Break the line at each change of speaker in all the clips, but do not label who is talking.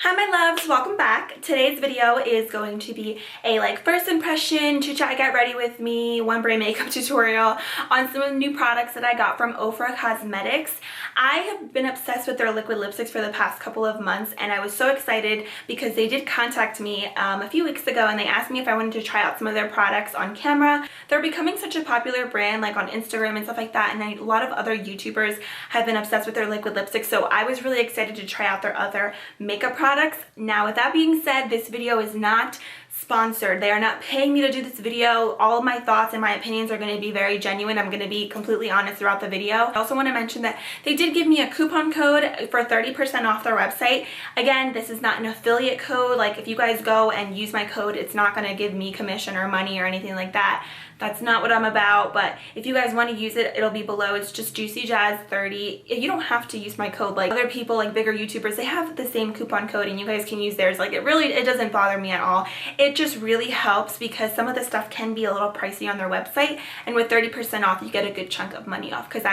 Hi my loves, welcome back. Today's video is going to be a first impression, chit chat, get ready with me, one brain makeup tutorial on some of the new products that I got from Ofra Cosmetics. I have been obsessed with their liquid lipsticks for the past couple of months, and I was so excited because they did contact me a few weeks ago and they asked me if I wanted to try out some of their products on camera. They're becoming such a popular brand on Instagram and stuff like that, and a lot of other YouTubers have been obsessed with their liquid lipsticks, so I was really excited to try out their other makeup products. Now with that being said, this video is not sponsored. They are not paying me to do this video. All of my thoughts and my opinions are going to be very genuine. I'm going to be completely honest throughout the video. I also want to mention that they did give me a coupon code for 30% off their website. Again, this is not an affiliate code. If you guys go and use my code, it's not going to give me commission or money or anything like that. That's not what I'm about, but if you guys want to use it, it'll be below. It's just JuicyJas 30. You don't have to use my code. Other people, bigger YouTubers, they have the same coupon code and you guys can use theirs. It doesn't bother me at all. It just really helps because some of the stuff can be a little pricey on their website, and with 30% off, you get a good chunk of money off. Because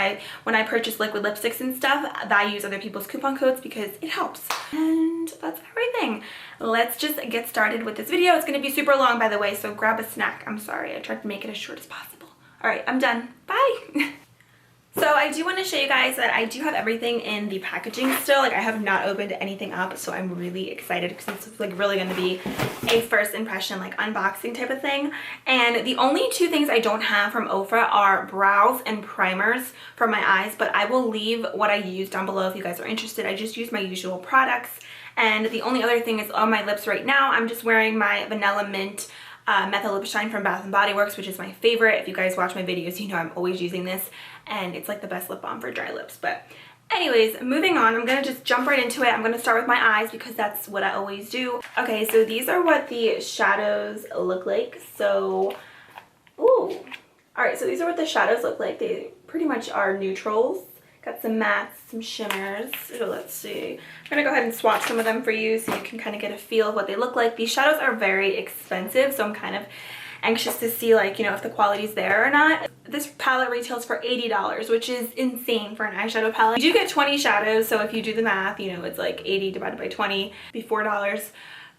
when I purchase liquid lipsticks and stuff, I use other people's coupon codes because it helps. And that's everything. Let's just get started with this video. It's going to be super long, by the way, so grab a snack. I'm sorry, I tried to make it as short as possible. All right, I'm done. Bye. So I do want to show you guys that I do have everything in the packaging still. I have not opened anything up, so I'm really excited because it's really going to be a first impression, unboxing type of thing. And the only two things I don't have from Ofra are brows and primers for my eyes, but I will leave what I use down below if you guys are interested. I just use my usual products. And the only other thing is on my lips right now, I'm just wearing my Vanilla Mint Methyl Lip Shine from Bath & Body Works, which is my favorite. If you guys watch my videos, you know I'm always using this, and it's the best lip balm for dry lips. But anyways, moving on, I'm going to just jump right into it. I'm going to start with my eyes because that's what I always do. Okay, so these are what the shadows look like. So, ooh. Alright, so these are what the shadows look like. They pretty much are neutrals. Got some mattes, some shimmers. So let's see. I'm going to go ahead and swatch some of them for you so you can kind of get a feel of what they look like. These shadows are very expensive, so I'm kind of anxious to see if the quality's there or not. This palette retails for $80, which is insane for an eyeshadow palette. You do get 20 shadows, so if you do the math, it's 80 divided by 20, be $4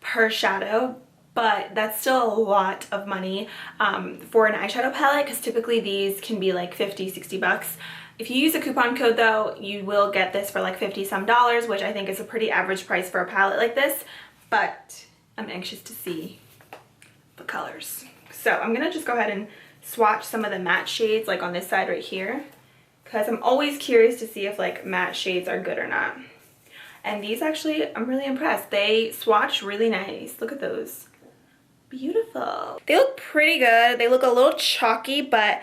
per shadow. But that's still a lot of money for an eyeshadow palette, because typically these can be $50, $60. If you use a coupon code though, you will get this for $50 some, which I think is a pretty average price for a palette like this, but I'm anxious to see the colors. So I'm gonna just go ahead and swatch some of the matte shades on this side right here, because I'm always curious to see if matte shades are good or not. And these actually, I'm really impressed. They swatch really nice. Look at those. Beautiful. They look pretty good. They look a little chalky, but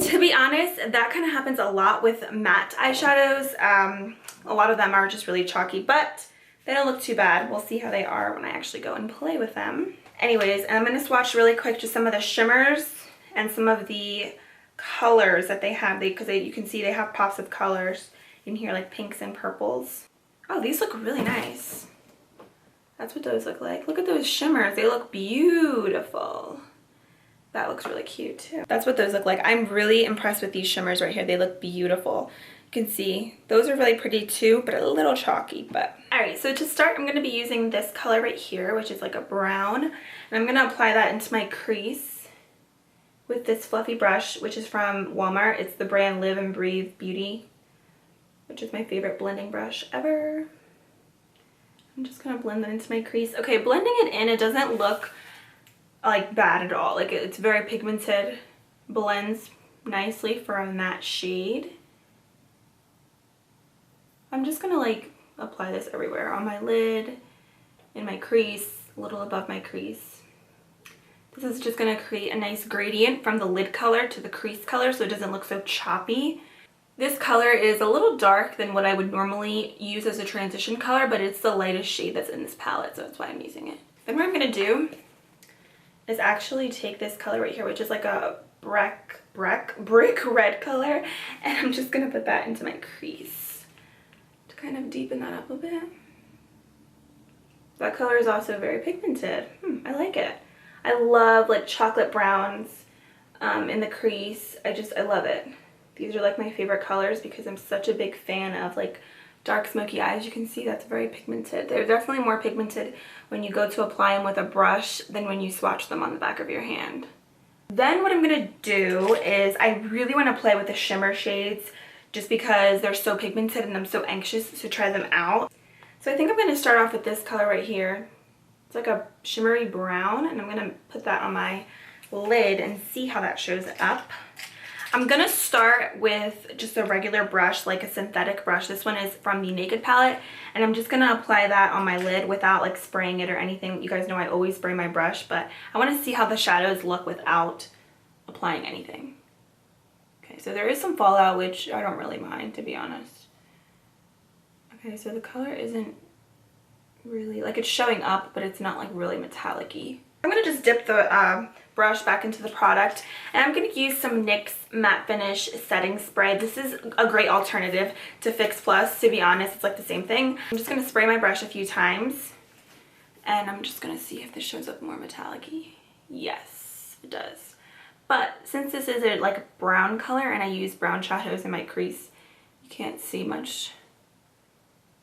to be honest, that kind of happens a lot with matte eyeshadows. A lot of them are just really chalky, but they don't look too bad. We'll see how they are when I actually go and play with them. Anyways, I'm going to swatch really quick just some of the shimmers and some of the colors that they have. Because you can see they have pops of colors in here, pinks and purples. Oh, these look really nice. That's what those look like. Look at those shimmers. They look beautiful. That looks really cute too. That's what those look like. I'm really impressed with these shimmers right here. They look beautiful. You can see those are really pretty too, but a little chalky. But all right, so to start, I'm going to be using this color right here, which is a brown, and I'm going to apply that into my crease with this fluffy brush, which is from Walmart. It's the brand Live and Breathe Beauty, which is my favorite blending brush ever. I'm just going to blend that into my crease. Okay, blending it in, it doesn't look bad at all. It's very pigmented, blends nicely for a matte shade. I'm just gonna apply this everywhere, on my lid, in my crease, a little above my crease. This is just gonna create a nice gradient from the lid color to the crease color so it doesn't look so choppy. This color is a little dark than what I would normally use as a transition color, but it's the lightest shade that's in this palette, so that's why I'm using it. Then what I'm gonna do is actually take this color right here, which is a brick red color, and I'm just gonna put that into my crease to kind of deepen that up a bit. That color is also very pigmented. I like it. I love chocolate browns in the crease. I love it. These are my favorite colors because I'm such a big fan of dark smoky eyes. You can see that's very pigmented. They're definitely more pigmented when you go to apply them with a brush than when you swatch them on the back of your hand. Then what I'm going to do is I really want to play with the shimmer shades just because they're so pigmented and I'm so anxious to try them out. So I think I'm going to start off with this color right here. It's like a shimmery brown, and I'm going to put that on my lid and see how that shows up. I'm going to start with just a regular brush, like a synthetic brush. This one is from the Naked palette, and I'm just going to apply that on my lid without like spraying it or anything. You guys know I always spray my brush, but I want to see how the shadows look without applying anything. Okay, so there is some fallout, which I don't really mind, to be honest. Okay, so the color isn't really, like, it's showing up, but it's not like really metallic-y. I'm going to just dip the brush back into the product, and I'm going to use some NYX Matte Finish Setting Spray. This is a great alternative to Fix Plus, to be honest. It's like the same thing. I'm just going to spray my brush a few times, and I'm just going to see if this shows up more metallic-y. Yes, it does. But since this is a like brown color and I use brown shadows in my crease, you can't see much.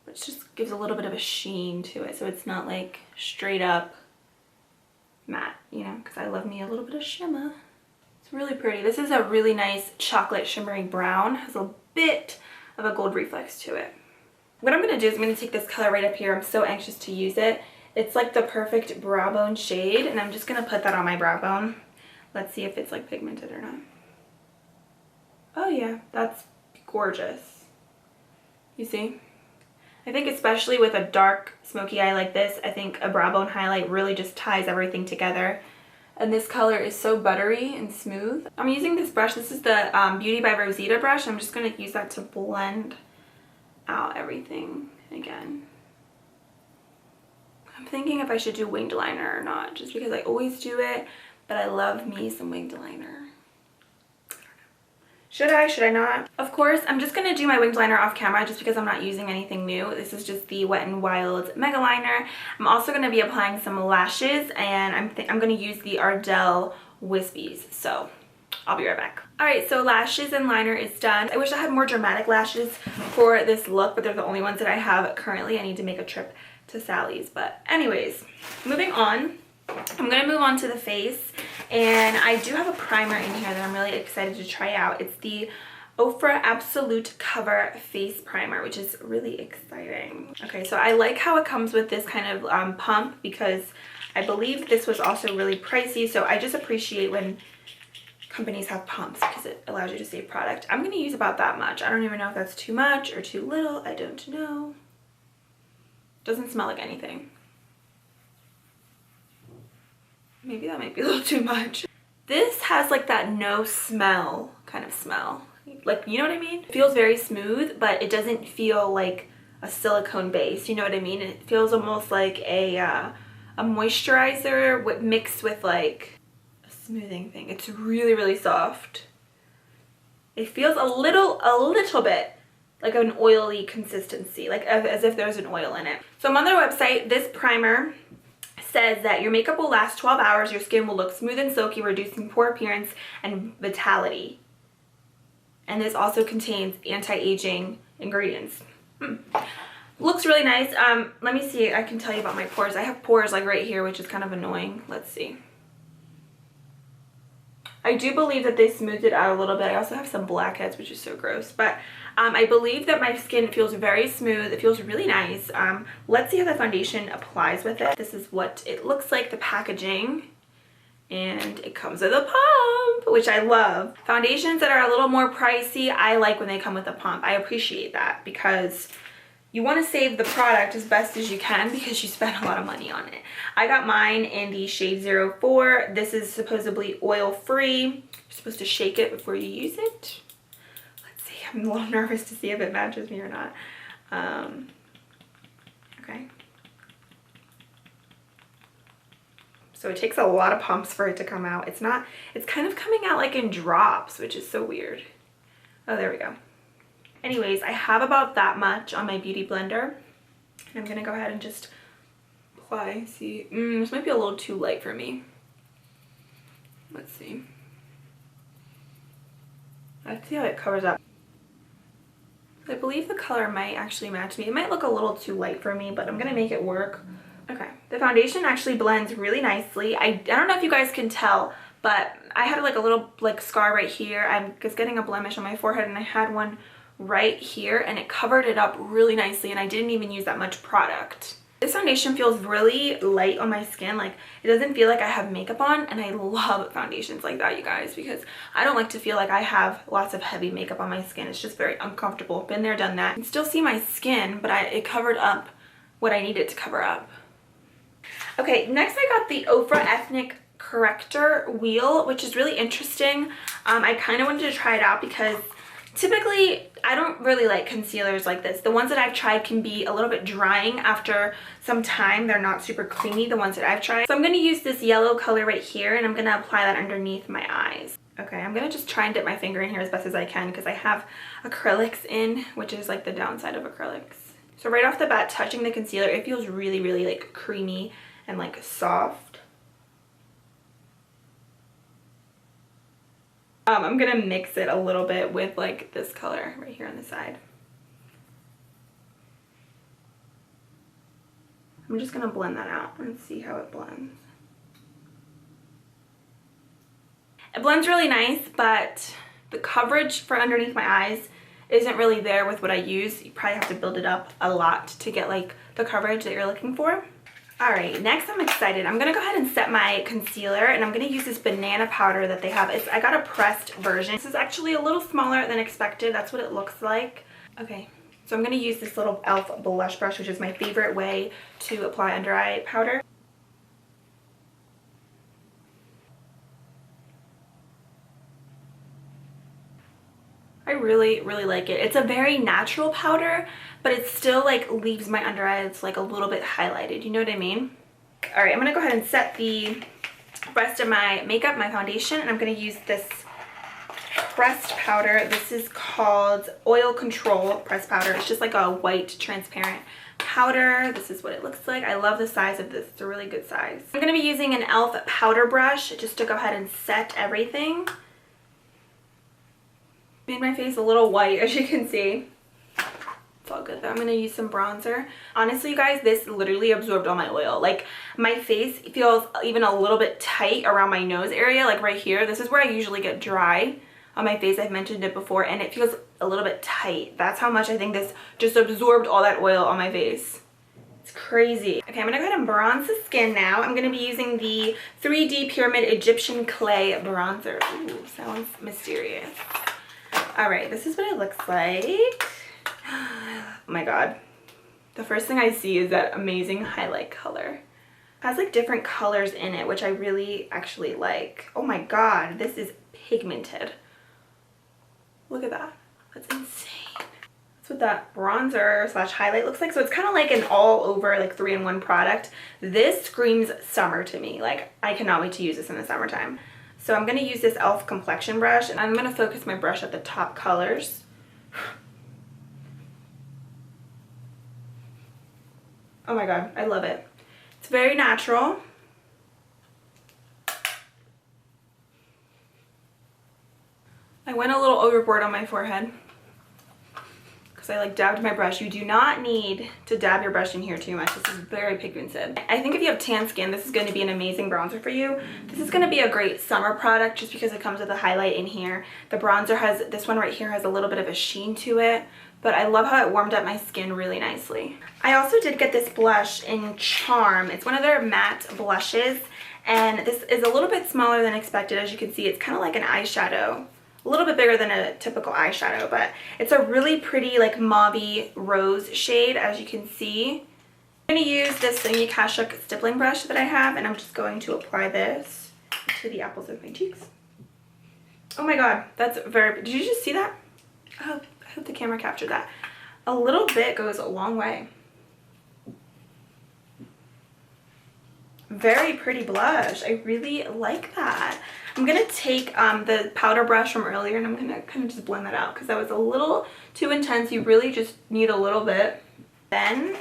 It just gives a little bit of a sheen to it, so it's not like straight up matte, you know, because I love me a little bit of shimmer. It's really pretty. This is a really nice chocolate shimmering brown. Has a bit of a gold reflex to it. What I'm going to do is I'm going to take this color right up here. I'm so anxious to use it. It's like the perfect brow bone shade, and I'm just going to put that on my brow bone. Let's see if it's like pigmented or not. Oh yeah, that's gorgeous. You see? I think especially with a dark smoky eye like this, I think a brow bone highlight really just ties everything together. And this color is so buttery and smooth. I'm using this brush. This is the Beauty by Rosita brush. I'm just going to use that to blend out everything again. I'm thinking if I should do winged liner or not, just because I always do it, but I love me some winged liner. Should I? Should I not? Of course, I'm just going to do my winged liner off camera just because I'm not using anything new. This is just the Wet n Wild Mega Liner. I'm also going to be applying some lashes, and I'm going to use the Ardell Wispies. So I'll be right back. Alright, so lashes and liner is done. I wish I had more dramatic lashes for this look, but they're the only ones that I have currently. I need to make a trip to Sally's. But anyways, moving on. I'm going to move on to the face, and I do have a primer in here that I'm really excited to try out. It's the Ofra Absolute Cover Face Primer, which is really exciting. Okay, so I like how it comes with this kind of pump, because I believe this was also really pricey, so I just appreciate when companies have pumps because it allows you to save product. I'm going to use about that much. I don't even know if that's too much or too little. I don't know. Doesn't smell like anything. Maybe that might be a little too much. This has like that no smell kind of smell. Like, you know what I mean? It feels very smooth, but it doesn't feel like a silicone base. You know what I mean? It feels almost like a moisturizer mixed with like a smoothing thing. It's really, really soft. It feels a little bit like an oily consistency, like as if there's an oil in it. So I'm on their website. This primer says that your makeup will last 12 hours, your skin will look smooth and silky, reducing pore appearance and vitality. And this also contains anti-aging ingredients. Looks really nice. Let me see, I can tell you about my pores. I have pores like right here, which is kind of annoying. Let's see. I do believe that they smoothed it out a little bit. I also have some blackheads, which is so gross. But I believe that my skin feels very smooth. It feels really nice. Let's see how the foundation applies with it. This is what it looks like, the packaging. And it comes with a pump, which I love. Foundations that are a little more pricey, I like when they come with a pump. I appreciate that because you want to save the product as best as you can because you spent a lot of money on it. I got mine in the shade 04. This is supposedly oil-free. You're supposed to shake it before you use it. Let's see. I'm a little nervous to see if it matches me or not. Okay. So it takes a lot of pumps for it to come out. It's kind of coming out like in drops, which is so weird. Oh, there we go. Anyways, I have about that much on my beauty blender. And I'm going to go ahead and just apply. See, this might be a little too light for me. Let's see. Let's see how it covers up. I believe the color might actually match me. It might look a little too light for me, but I'm gonna make it work. Okay, the foundation actually blends really nicely. I don't know if you guys can tell, but I had like a little like scar right here. I was getting a blemish on my forehead, and I had one right here, and it covered it up really nicely, and I didn't even use that much product. This foundation feels really light on my skin. Like, it doesn't feel like I have makeup on, and I love foundations like that, you guys, because I don't like to feel like I have lots of heavy makeup on my skin. It's just very uncomfortable. Been there, done that. You can still see my skin, but it covered up what I needed to cover up. Okay, next I got the Ofra Ethnic Corrector wheel, which is really interesting. I kind of wanted to try it out because typically I don't really like concealers like this. The ones that I've tried can be a little bit drying after some time. They're not super creamy, the ones that I've tried. So I'm going to use this yellow color right here, and I'm going to apply that underneath my eyes. Okay, I'm going to just try and dip my finger in here as best as I can because I have acrylics in, which is like the downside of acrylics. So right off the bat, touching the concealer, it feels really, really like creamy and like soft. I'm gonna mix it a little bit with like this color right here on the side. I'm just gonna blend that out and see how it blends. It blends really nice, but the coverage for underneath my eyes isn't really there with what I use. You probably have to build it up a lot to get like the coverage that you're looking for. Alright, next I'm excited. I'm going to go ahead and set my concealer, and I'm going to use this banana powder that they have. I got a pressed version. This is actually a little smaller than expected. That's what it looks like. Okay, so I'm going to use this little e.l.f. blush brush, which is my favorite way to apply under eye powder. I really, really like it. It's a very natural powder, but it still like leaves my under eyes like a little bit highlighted. You know what I mean? All right, I'm gonna go ahead and set the rest of my makeup, my foundation, and I'm gonna use this pressed powder. This is called Oil Control Pressed Powder. It's just like a white transparent powder. This is what it looks like. I love the size of this. It's a really good size. I'm gonna be using an e.l.f. powder brush just to go ahead and set everything. Made my face a little white, as you can see. It's all good though. I'm going to use some bronzer. Honestly, you guys, this literally absorbed all my oil. Like, my face feels even a little bit tight around my nose area, like right here. This is where I usually get dry on my face. I've mentioned it before, and it feels a little bit tight. That's how much I think this just absorbed all that oil on my face. It's crazy. Okay, I'm going to go ahead and bronze the skin now. I'm going to be using the 3D Pyramid Egyptian Clay Bronzer. Ooh, sounds mysterious. Alright, this is what it looks like. Oh my god. The first thing I see is that amazing highlight color. It has like different colors in it, which I really actually like. Oh my god, this is pigmented. Look at that. That's insane. That's what that bronzer slash highlight looks like. So it's kind of like an all over like 3-in-1 product. This screams summer to me. Like, I cannot wait to use this in the summertime. So I'm going to use this e.l.f. Complexion Brush, and I'm going to focus my brush at the top colors. Oh my god, I love it. It's very natural. I went a little overboard on my forehead because I like dabbed my brush. You do not need to dab your brush in here too much. This is very pigmented. I think if you have tan skin, this is going to be an amazing bronzer for you. This is going to be a great summer product just because it comes with a highlight in here. The bronzer has, this one right here has a little bit of a sheen to it, but I love how it warmed up my skin really nicely. I also did get this blush in Charm. It's one of their matte blushes, and this is a little bit smaller than expected. As you can see, it's kind of like an eyeshadow. A little bit bigger than a typical eyeshadow, but it's a really pretty like mauve-y rose shade, as you can see. I'm going to use this Sony stippling brush that I have, and I'm just going to apply this to the apples of my cheeks. Oh my god, that's very, did you just see that? Oh, I hope the camera captured that. A little bit goes a long way. Very pretty blush. I really like that. I'm going to take the powder brush from earlier, and I'm going to kind of just blend that out because that was a little too intense. You really just need a little bit. Then,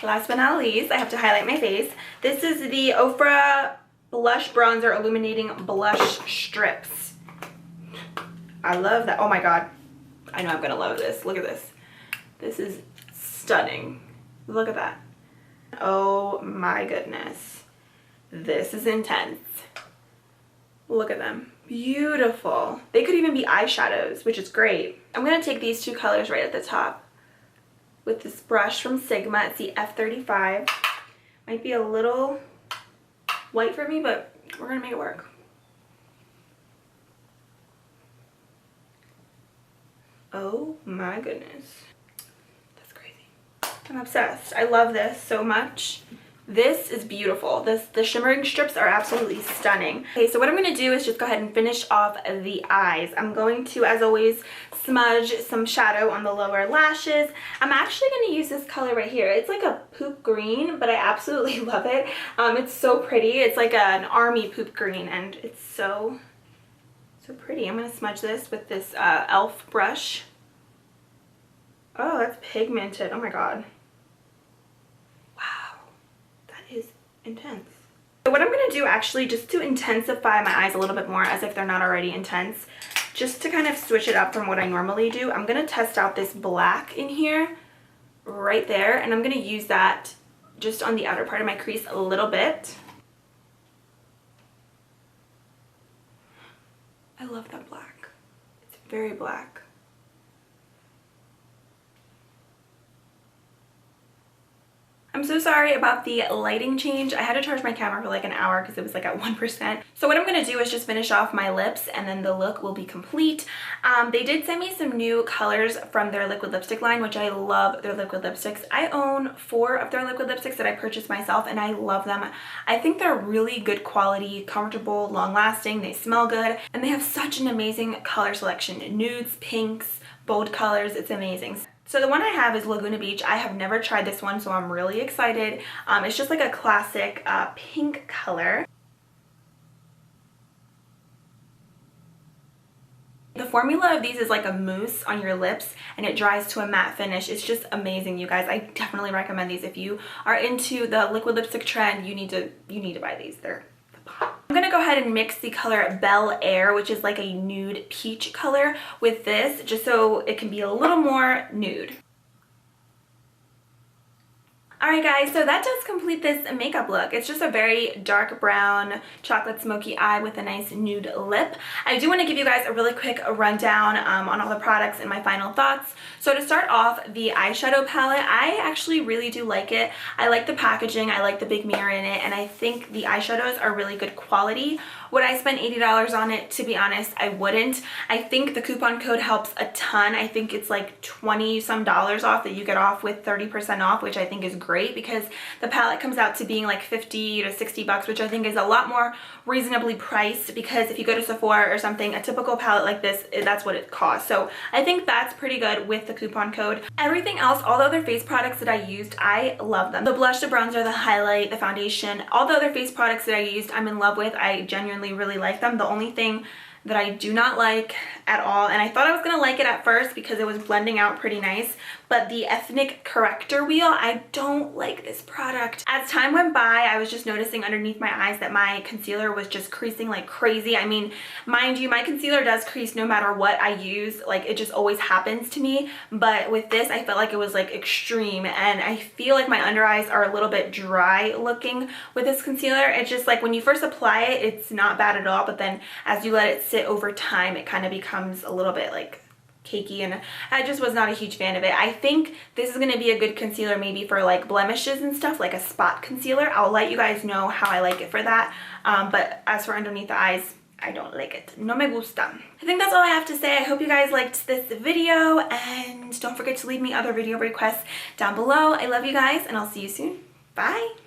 last but not least, I have to highlight my face. This is the Ofra Blush Bronzer Illuminating Blush Strips. I love that. Oh my god. I know I'm gonna love this. Look at this. This is stunning. Look at that. Oh my goodness. This is intense. Look at them. Beautiful. They could even be eyeshadows, which is great. I'm gonna take these two colors right at the top with this brush from Sigma. It's the F35. Might be a little white for me, but we're gonna make it work. Oh my goodness. That's crazy. I'm obsessed. I love this so much. This is beautiful. The shimmering strips are absolutely stunning. Okay, so what I'm going to do is just go ahead and finish off the eyes. I'm going to, as always, smudge some shadow on the lower lashes. I'm actually going to use this color right here. It's like a poop green, but I absolutely love it. It's so pretty. It's like an army poop green, and it's so pretty. I'm going to smudge this with this e.l.f. brush. Oh, that's pigmented. Oh my god. Is intense. So what I'm going to do actually, just to intensify my eyes a little bit more, as if they're not already intense, just to kind of switch it up from what I normally do, I'm going to test out this black in here right there, and I'm going to use that just on the outer part of my crease a little bit. I love that black. It's very black. I'm so sorry about the lighting change. I had to charge my camera for like an hour because it was like at 1%. So what I'm going to do is just finish off my lips, and then the look will be complete. They did send me some new colors from their liquid lipstick line, which I love their liquid lipsticks. I own 4 of their liquid lipsticks that I purchased myself, and I love them. I think they're really good quality, comfortable, long lasting, they smell good, and they have such an amazing color selection. Nudes, pinks, bold colors, it's amazing. So the one I have is Laguna Beach. I have never tried this one, so I'm really excited. It's just like a classic pink color. The formula of these is like a mousse on your lips, and it dries to a matte finish. It's just amazing, you guys. I definitely recommend these. If you are into the liquid lipstick trend, you need to buy these. They're the bomb. I'm gonna go ahead and mix the color Bel Air, which is like a nude peach color, with this, just so it can be a little more nude. Alright guys, so that does complete this makeup look. It's just a very dark brown chocolate smoky eye with a nice nude lip. I do want to give you guys a really quick rundown on all the products and my final thoughts. So to start off, the eyeshadow palette, I actually really do like it. I like the packaging, I like the big mirror in it, and I think the eyeshadows are really good quality. Would I spend $80 on it? To be honest, I wouldn't. I think the coupon code helps a ton. I think it's like $20 some off that you get off with 30% off, which I think is great because the palette comes out to being like 50 to 60 bucks, which I think is a lot more reasonably priced, because if you go to Sephora or something, a typical palette like this, that's what it costs. So I think that's pretty good with the coupon code. Everything else, all the other face products that I used, I love them. The blush, the bronzer, the highlight, the foundation, all the other face products that I used, I'm in love with. I genuinely really like them. The only thing that I do not like at all, and I thought I was gonna like it at first because it was blending out pretty nice, but the Ethnic Corrector wheel, I don't like this product. As time went by, I was just noticing underneath my eyes that my concealer was just creasing like crazy. I mean, mind you, my concealer does crease no matter what I use, like it just always happens to me, but with this I felt like it was like extreme, and I feel like my under eyes are a little bit dry looking with this concealer. It's just like when you first apply it, it's not bad at all, but then as you let it sit over time, it kind of becomes a little bit like cakey, and I just was not a huge fan of it. I think this is going to be a good concealer maybe for like blemishes and stuff, like a spot concealer. I'll let you guys know how I like it for that, but as for underneath the eyes, I don't like it. No me gusta. I think that's all I have to say. I hope you guys liked this video, and don't forget to leave me other video requests down below. I love you guys, and I'll see you soon. Bye!